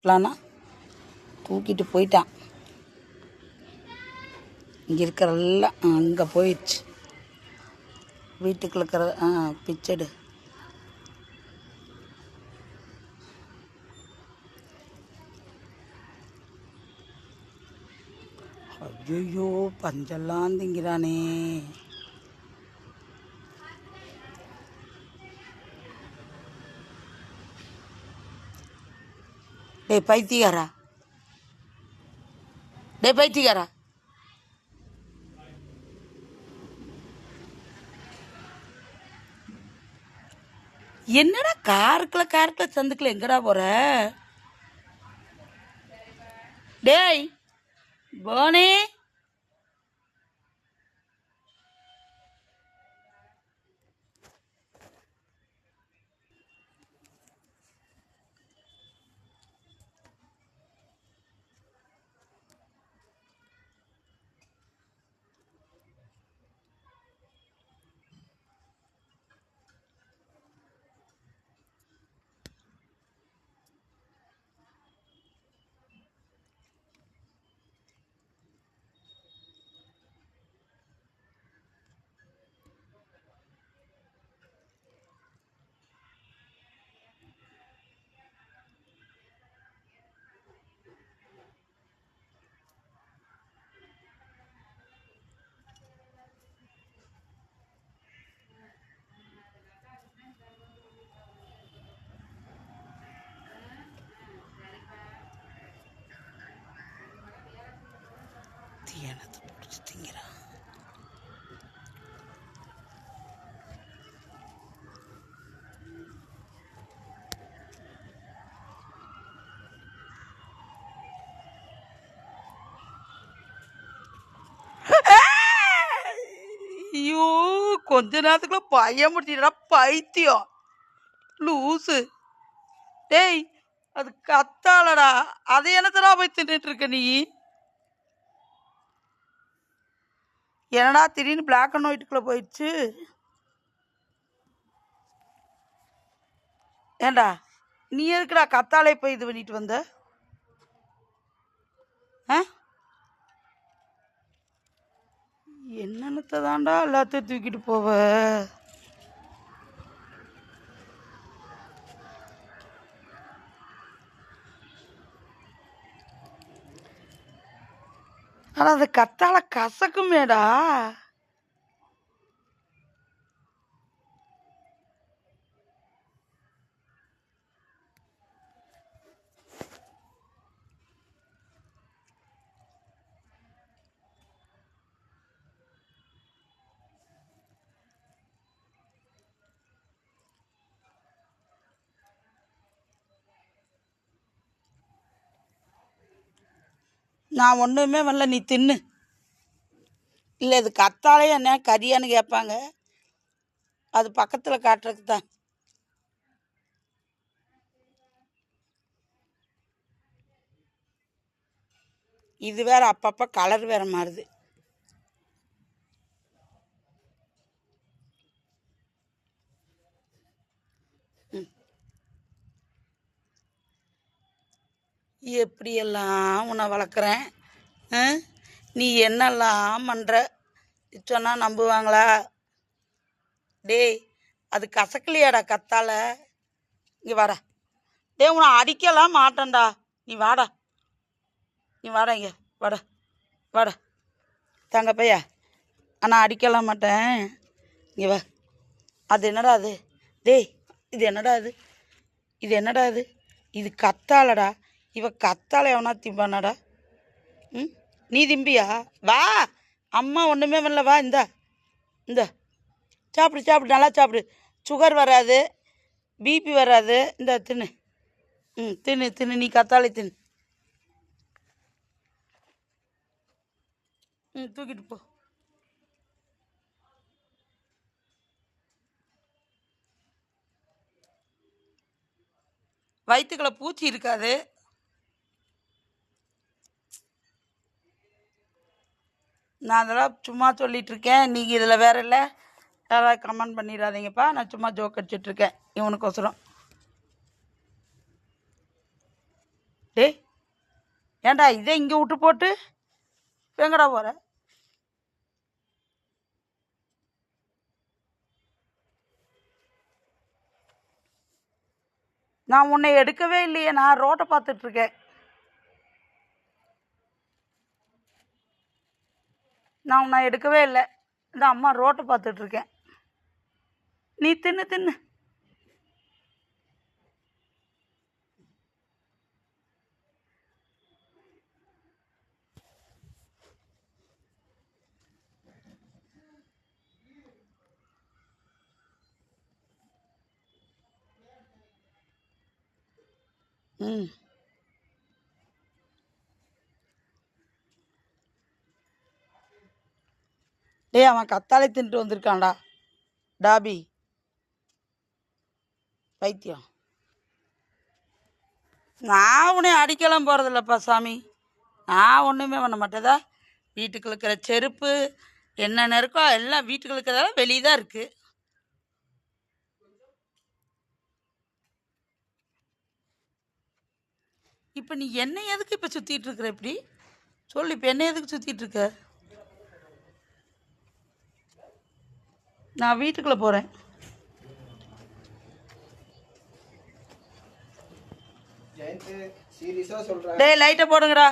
இல்லைன்னா தூக்கிட்டு போயிட்டான். இங்கே இருக்கிறதெல்லாம் அங்கே போயிடுச்சு. வீட்டுக்குள்ள இருக்கிற பிச்சடு. ஐயோ பஞ்செல்லாம் திங்கிறானே. டேய் பைத்தியக்காரா, டேய் பைத்தியக்காரா, என்னடா காருக்குள்ள சந்துக்குள்ள எங்கடா போற? டேய் போனே, தீயனத்தை பிடிச்சி திங்கிறான். ஐயோ கொஞ்ச நேரத்துக்குள்ள பையன் முடிச்சிடா பைத்தியம் லூசு. டேய் அது கத்தாலடா, அதை என்னத்தடா போய் தின்னுட்டு இருக்க நீ? என்னடா திடீர்னு பிளாக் அண்ட் ஒயிட்டுக்குள்ள போயிடுச்சு? ஏண்டா நீ எதுக்குடா கத்தாலே போய் இது பண்ணிட்டு வந்த? என்னென்னத்தை தாண்டா எல்லாத்தையும் தூக்கிட்டு போவ? ஆனால் அது கத்தால கசக்குமேடா. நான் ஒன்றுமே வரல, நீ தின்னு. இல்லை இது கத்தாலே என்ன கறியான்னு கேட்பாங்க, அது பக்கத்தில் காட்டுறதுக்கு தான். இது வேற அப்பப்போ கலர் வேற மாறுது. எப்படியெல்லாம் உன்னை வளர்க்குறேன், நீ என்னெல்லாம் பண்ணுற சொன்னால் நம்புவாங்களா? டேய் அது கசக்கலையாடா கத்தால. இங்கே வாடா. டே உன்னை அடிக்கலாம் மாட்டேன்டா, நீ வாடா, நீ வாடா, இங்கே வாடா, வாடா தங்க பையா. ஆனால் அடிக்கலாம் மாட்டேன், இங்கே வா. அது என்னடா அது? டேய் இது என்னடா இது? இது என்னடா இது? இது கத்தாலடா. இவ கத்தால எவனா திம்பானாடா? நீ திம்பியா? வா, அம்மா ஒன்றுமே வரல, வா. இந்த சாப்பிடு சாப்பிடு, நல்லா சாப்பிடு. சுகர் வராது, பிபி வராது. இந்த தின்னு, தின்னு தின்னு, நீ கத்தாலே தின்னு. தூக்கிட்டு போ. வயிற்றுக்குள்ள பூச்சி இருக்காது. நான் அதெல்லாம் சும்மா சொல்லிகிட்ருக்கேன், நீங்கள் இதில் வேற இல்லை, யாராவது கமெண்ட் பண்ணிடாதீங்கப்பா. நான் சும்மா ஜோக் அடிச்சிட்ருக்கேன் இவனுக்கோசரம். டேய் ஏன்டா இதை இங்கே விட்டு போட்டு எங்கடா போகிற? நான் உன்னை எடுக்கவே இல்லையே, நான் ரோட்டை பார்த்துட்ருக்கேன். நான் உன்னை எடுக்கவே இல்லை, இந்த அம்மா ரோட்டை பார்த்துட்ருக்கேன். நீ தின்னு தின்னு. ம் டேய் அவன் கத்தாழை தின்ட்டு வந்திருக்கான்டா டாபி பைத்தியம். நான் உன்னை அடிக்கலாம் போகிறதில்லப்பா சாமி, நான் ஒன்றுமே பண்ண மாட்டேதா. வீட்டுக்கு இருக்கிற செருப்பு என்னென்ன இருக்கோ எல்லாம் வீட்டுக்கு இருக்கிறதெல்லாம் வெளியே தான் இருக்குது. இப்போ நீ என்ன எதுக்கு இப்போ சுற்றிட்டு இருக்கிற? இப்படி சொல்லு, இப்போ என்ன எதுக்கு சுற்றிட்டு இருக்க? நான் வீட்டுக்குள்ளே போகிறேன். டேய் லைட்டை போடுங்கடா.